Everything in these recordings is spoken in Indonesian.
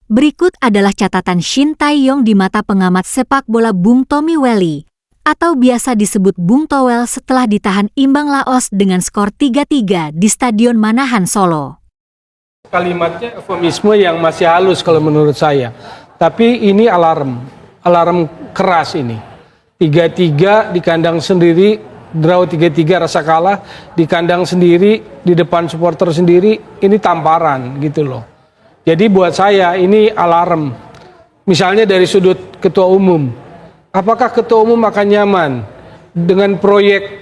Berikut adalah catatan Shin Tae-yong di mata pengamat sepak bola Bung Tommy Welly, atau biasa disebut Bung Towel setelah ditahan imbang Laos dengan skor 3-3 di Stadion Manahan, Solo. Kalimatnya eufemisme yang masih halus kalau menurut saya. Tapi ini alarm keras ini. 3-3 di kandang sendiri, draw 3-3 rasa kalah, di kandang sendiri, di depan supporter sendiri, ini tamparan gitu loh. Jadi buat saya ini alarm. Misalnya dari sudut ketua umum. Apakah ketua umum akan nyaman dengan proyek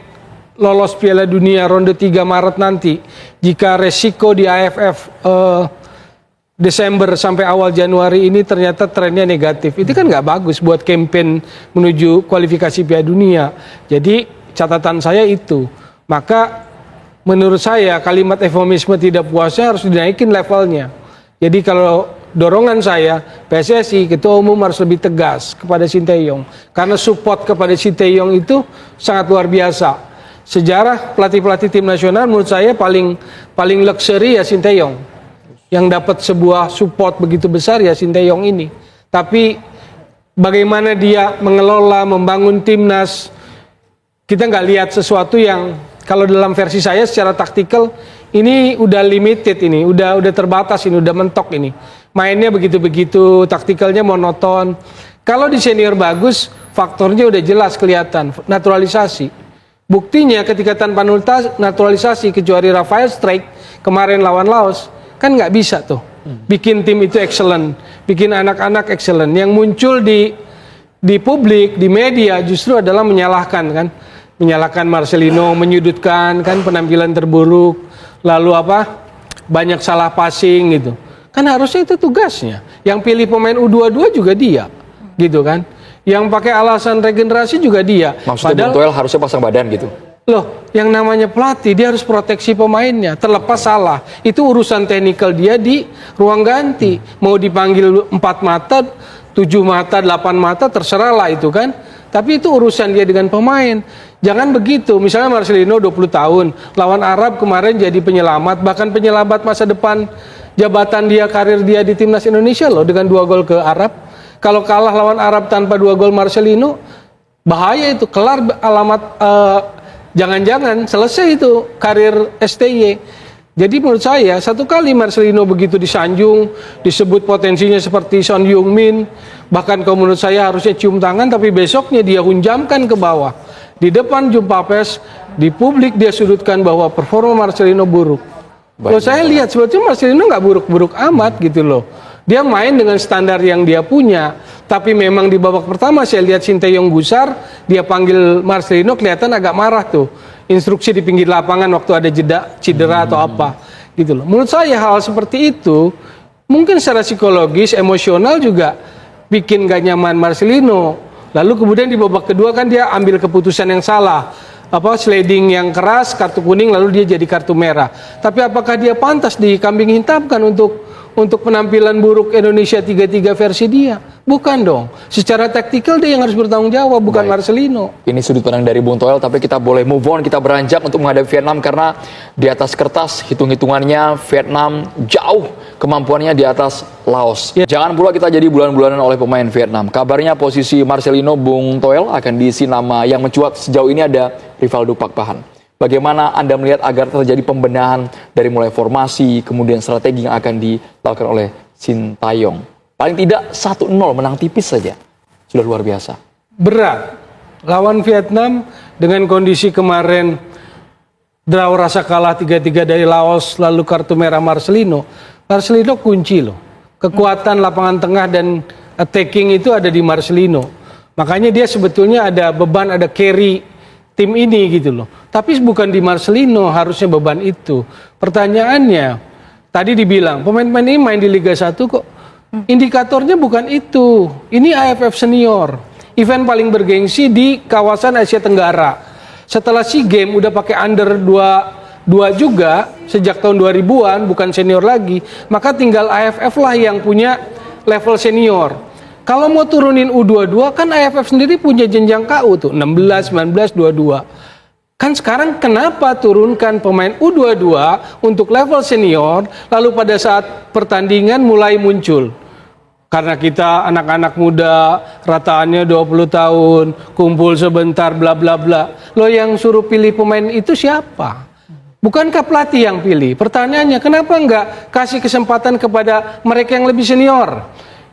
lolos Piala Dunia ronde 3 Maret nanti jika resiko di AFF Desember sampai awal Januari ini ternyata trennya negatif? Itu kan nggak bagus buat campaign menuju kualifikasi Piala Dunia. Jadi catatan saya itu. Maka menurut saya kalimat eufemisme tidak puasnya harus dinaikin levelnya. Jadi kalau dorongan saya, PSSI, Ketua Umum harus lebih tegas kepada Shin Tae-yong. Karena support kepada Shin Tae-yong itu sangat luar biasa. Sejarah pelatih-pelatih tim nasional menurut saya paling luxury ya Shin Tae-yong. Yang dapat sebuah support begitu besar ya Shin Tae-yong ini. Tapi bagaimana dia mengelola, membangun timnas, kita nggak lihat sesuatu yang kalau dalam versi saya secara taktikal ini udah limited, ini udah terbatas, ini udah mentok ini. Mainnya begitu-begitu, taktikalnya monoton. Kalau di senior bagus, faktornya udah jelas kelihatan, naturalisasi. Buktinya ketika tanpa naturalisasi kecuali Rafael Strike kemarin lawan Laos, kan nggak bisa tuh. Bikin tim itu excellent, bikin anak-anak excellent. Yang muncul di publik, di media justru adalah menyalahkan kan. Menyalahkan Marcelino, menyudutkan kan penampilan terburuk, lalu banyak salah passing gitu. Kan harusnya itu tugasnya. Yang pilih pemain U22 juga dia, gitu kan. Yang pakai alasan regenerasi juga dia. Maksudnya Bung Toel harusnya pasang badan gitu? Loh, yang namanya pelatih dia harus proteksi pemainnya. Terlepas salah, itu urusan teknikal dia di ruang ganti. Mau dipanggil 4 mata, 7 mata, 8 mata, terserah lah itu kan. Tapi itu urusan dia dengan pemain. Jangan begitu. Misalnya Marcelino 20 tahun, lawan Arab kemarin jadi penyelamat, bahkan penyelamat masa depan jabatan dia, karir dia di timnas Indonesia loh dengan 2 gol ke Arab. Kalau kalah lawan Arab tanpa 2 gol Marcelino, bahaya itu. Kelar alamat jangan-jangan selesai itu karir STY. Jadi menurut saya satu kali Marcelino begitu disanjung, disebut potensinya seperti Son Heung-min, bahkan kalau menurut saya harusnya cium tangan, tapi besoknya dia hunjamkan ke bawah. Di depan jumpa pers, di publik dia sudutkan bahwa performa Marcelino buruk. Kalau saya lihat sebetulnya Marcelino nggak buruk-buruk amat gitu loh. Dia main dengan standar yang dia punya. Tapi memang di babak pertama saya lihat Shin Tae-yong gusar, dia panggil Marcelino kelihatan agak marah tuh. Instruksi di pinggir lapangan waktu ada jeda cedera atau apa gitu loh. Menurut saya hal seperti itu mungkin secara psikologis, emosional juga bikin gak nyaman Marcelino. Lalu kemudian di babak kedua kan dia ambil keputusan yang salah. Sliding yang keras, kartu kuning, lalu dia jadi kartu merah. Tapi apakah dia pantas dikambing hitamkan untuk penampilan buruk Indonesia 3-3 versi dia? Bukan dong. Secara taktikal dia yang harus bertanggung jawab, bukan Marcelino. Ini sudut pandang dari Bung Toel, tapi kita boleh move on, kita beranjak untuk menghadapi Vietnam karena di atas kertas hitung-hitungannya Vietnam jauh kemampuannya di atas Laos. Ya. Jangan pula kita jadi bulan-bulanan oleh pemain Vietnam. Kabarnya posisi Marcelino, Bung Toel akan diisi nama yang mencuat sejauh ini ada Rivaldo Pak Pahan. Bagaimana Anda melihat agar terjadi pembenahan dari mulai formasi, kemudian strategi yang akan dilakukan oleh Shin Tae-yong? Paling tidak 1-0 menang tipis saja. Sudah luar biasa. Berat. Lawan Vietnam dengan kondisi kemarin draw rasa kalah 3-3 dari Laos, lalu kartu merah Marcelino. Marcelino kunci loh. Kekuatan lapangan tengah dan attacking itu ada di Marcelino. Makanya dia sebetulnya ada beban, ada carry tim ini gitu loh. Tapi bukan di Marcelino harusnya beban itu. Pertanyaannya, tadi dibilang pemain-pemain ini main di Liga 1 kok. Indikatornya bukan itu. Ini AFF Senior. Event paling bergengsi di kawasan Asia Tenggara. Setelah SEA Games udah pakai under 2 juga sejak tahun 2000-an, bukan senior lagi. Maka tinggal AFF lah yang punya level senior. Kalau mau turunin U22 kan AFF sendiri punya jenjang KU tuh 16, 19, 22. Kan sekarang kenapa turunkan pemain U22 untuk level senior lalu pada saat pertandingan mulai muncul Karena kita anak-anak muda, rataannya 20 tahun, kumpul sebentar, bla bla bla. Lo yang suruh pilih pemain itu siapa? Bukankah pelatih yang pilih? Pertanyaannya, kenapa nggak kasih kesempatan kepada mereka yang lebih senior?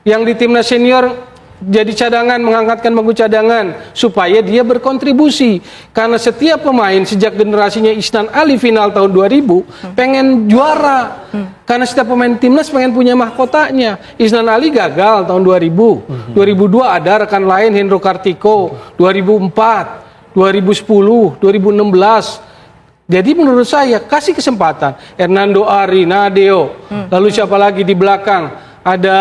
Yang di timnas senior jadi cadangan, mengangkatkan bangku cadangan supaya dia berkontribusi. Karena setiap pemain sejak generasinya Isnan Ali final tahun 2000 pengen juara. Karena setiap pemain timnas pengen punya mahkotanya. Isnan Ali gagal tahun 2000. 2002 ada rekan lain Hendro Kartiko, 2004, 2010, 2016. Jadi menurut saya kasih kesempatan. Hernando Ari, Nadeo, lalu siapa lagi di belakang? Ada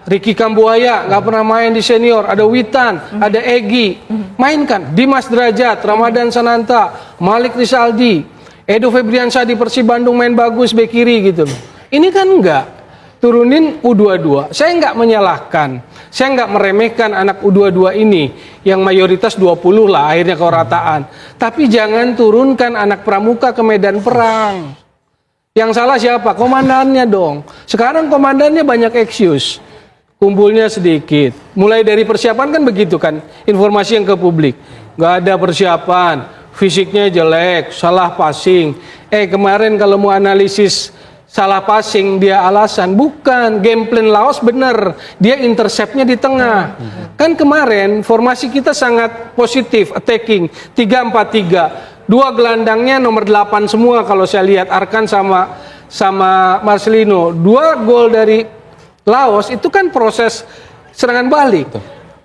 Ricky Kambuaya, nggak pernah main di senior. Ada Witan, ada Egi. Mainkan. Dimas Derajat, Ramadan Sananta, Malik Rizaldi, Edo Febriansyah di Persib Bandung main bagus bek kiri gitu loh. Ini kan enggak. Turunin U22. Saya nggak menyalahkan. Saya nggak meremehkan anak U22 ini. Yang mayoritas 20 lah akhirnya ke rataan. Tapi jangan turunkan anak pramuka ke medan perang. Yang salah siapa? Komandannya dong. Sekarang komandannya banyak excuse. Kumpulnya sedikit. Mulai dari persiapan kan begitu kan. Informasi yang ke publik. Nggak ada persiapan. Fisiknya jelek. Salah passing. Kemarin kalau mau analisis salah passing dia alasan. Bukan. Game plan Laos bener. Dia interceptnya di tengah. Kan kemarin formasi kita sangat positif. Attacking. 3-4-3. Dua gelandangnya nomor 8 semua kalau saya lihat. Arkan sama Marcelino. Dua gol dari Laos itu kan proses serangan balik.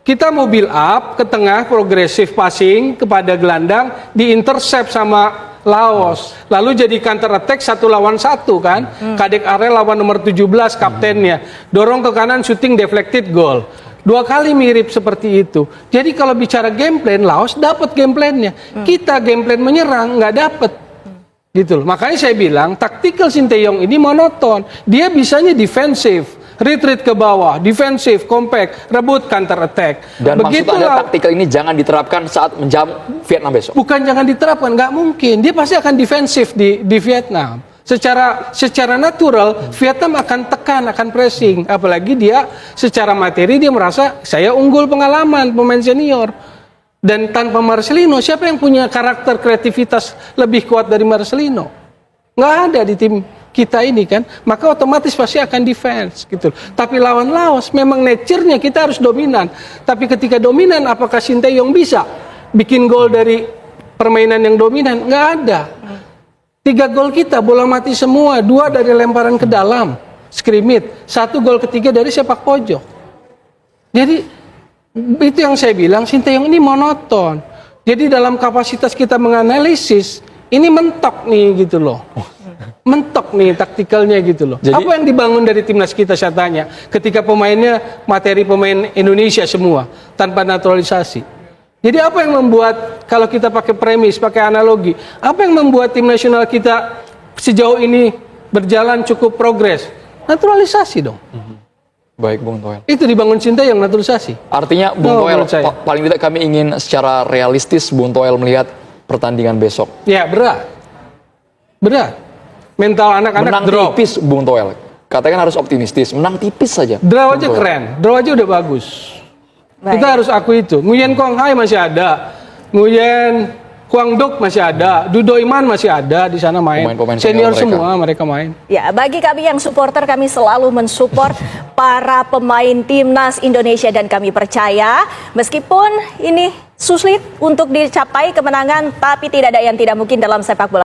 Kita mau build up ke tengah, progresif passing kepada gelandang, diintercept sama Laos. Lalu jadi counter attack 1 lawan 1 kan. Kadek Arel lawan nomor 17 kaptennya. Dorong ke kanan, shooting deflected goal. 2 kali mirip seperti itu. Jadi kalau bicara game plan, Laos dapat game plan-nya. Kita game plan menyerang nggak dapat. Gitu loh. Makanya saya bilang tactical Sinteyong ini monoton. Dia bisanya defensif. Retreat ke bawah, defensif, compact, rebut, counter attack. Dan maksud Anda taktikal ini jangan diterapkan saat menjamu Vietnam besok? Bukan jangan diterapkan, nggak mungkin. Dia pasti akan defensif di Vietnam. Secara natural, Vietnam akan tekan, akan pressing. Apalagi dia secara materi dia merasa saya unggul pengalaman pemain senior. Dan tanpa Marcelino, siapa yang punya karakter kreativitas lebih kuat dari Marcelino? Nggak ada di tim kita ini kan, maka otomatis pasti akan defense gitu. Tapi lawan Laos memang nature-nya kita harus dominan. Tapi ketika dominan, apakah Sinteyong bisa bikin gol dari permainan yang dominan? Nggak ada. 3 gol kita bola mati semua, 2 dari lemparan ke dalam, scrimmage, 1 gol ketiga dari sepak pojok. Jadi itu yang saya bilang, Sinteyong ini monoton. Jadi dalam kapasitas kita menganalisis, ini mentok nih gitu loh. Mentok nih taktikalnya gitu loh. Jadi, apa yang dibangun dari timnas kita saya tanya, ketika pemainnya materi pemain Indonesia semua tanpa naturalisasi. Jadi apa yang membuat kalau kita pakai premis, pakai analogi, apa yang membuat tim nasional kita sejauh ini berjalan cukup progres? Naturalisasi dong. Baik Bung Toel. Itu dibangun Sinteyong naturalisasi. Artinya Bung Toel paling tidak kami ingin secara realistis Bung Toel melihat pertandingan besok. Ya berat. Mental anak-anak menang drop. Tipis Bung Toel. Katakan harus optimistis. Menang tipis saja. Draw aja keren. Draw aja udah bagus. Baik. Kita harus akui itu. Nguyen Quang Hai masih ada. Nguyen Quang Duk masih ada. Dudo Iman masih ada di sana main. Pemain senior semua mereka main. Ya, bagi kami yang supporter, kami selalu mensupport para pemain timnas Indonesia dan kami percaya meskipun ini sulit untuk dicapai kemenangan, tapi tidak ada yang tidak mungkin dalam sepak bola.